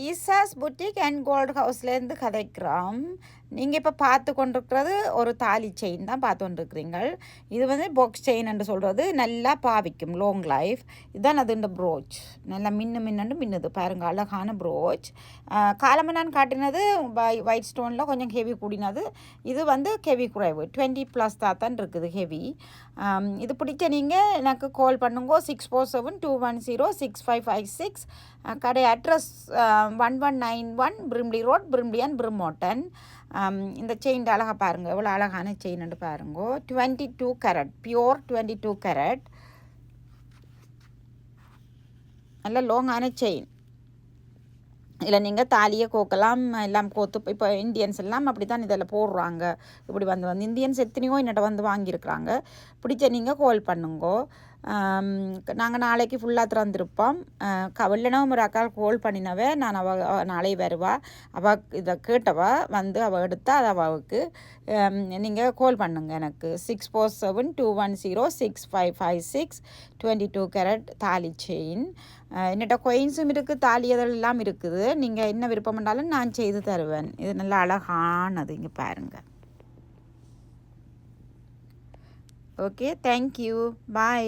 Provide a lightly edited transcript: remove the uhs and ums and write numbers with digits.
ஈசாஸ் boutique and gold ஹவுஸ்லேருந்து கதைக்கிறோம். நீங்கள் இப்போ பார்த்து கொண்டிருக்கிறது ஒரு தாலி செயின் தான் பார்த்து கொண்டிருக்கிறீங்க. இது வந்து பாக்ஸ் செயின் என்று சொல்கிறது நல்லா பாவிக்கும், லாங் லைஃப். இதுதான் அது இந்த ப்ரோச், நல்லா மின்னு மின்னுது பாருங்க, அழகான ப்ரோச். காலமாக நான் காட்டினது ஒயிட் ஸ்டோனில் கொஞ்சம் ஹெவி கூடினது. இது வந்து ஹெவி குறைவு, 20+ தான் இருக்குது ஹெவி. இது பிடிச்ச நீங்கள் எனக்கு கால் பண்ணுங்க, 6472106556. கடை address 1191 Brimley road, Brimley and Brimorton. இந்த செயின் அழகாக பாருங்கள், எவ்வளோ அழகான செயின்னு பாருங்க. 22 கேரட், பியோர் 22 கேரட், நல்ல லாங்கான செயின். இதில் நீங்கள் தாலியை கோக்கலாம், எல்லாம் கோத்து. இப்போ இந்தியன்ஸ் எல்லாம் அப்படி தான் இதில் போடுறாங்க. இப்படி வந்து இந்தியன்ஸ் எத்தனையோ என்னட்ட வந்து வாங்கியிருக்கிறாங்க. பிடிச்ச நீங்கள் கால் பண்ணுங்கோ. நாங்கள் நாளைக்கு ஃபுல்லாக திறந்துருப்போம். வெள்ளனவும் ஒரு அக்கால் கால் பண்ணினவே, நான் நாளை வருவா, அவள் இதை கேட்டவா வந்து அவள் எடுத்தா, அது அவளுக்கு நீங்கள் கால் பண்ணுங்க எனக்கு. 6472106556. 22 கேரட் தாலி செயின். என்னட்ட கொயின்ஸும் இருக்குது, தாலி அதெல்லாம் இருக்குது. நீங்கள் என்ன விருப்பம் பண்ணாலும் நான் செய்து தருவேன். இது நல்லா அழகானது, இங்கே பாருங்கள். ஓகே, தேங்க்யூ, பாய்.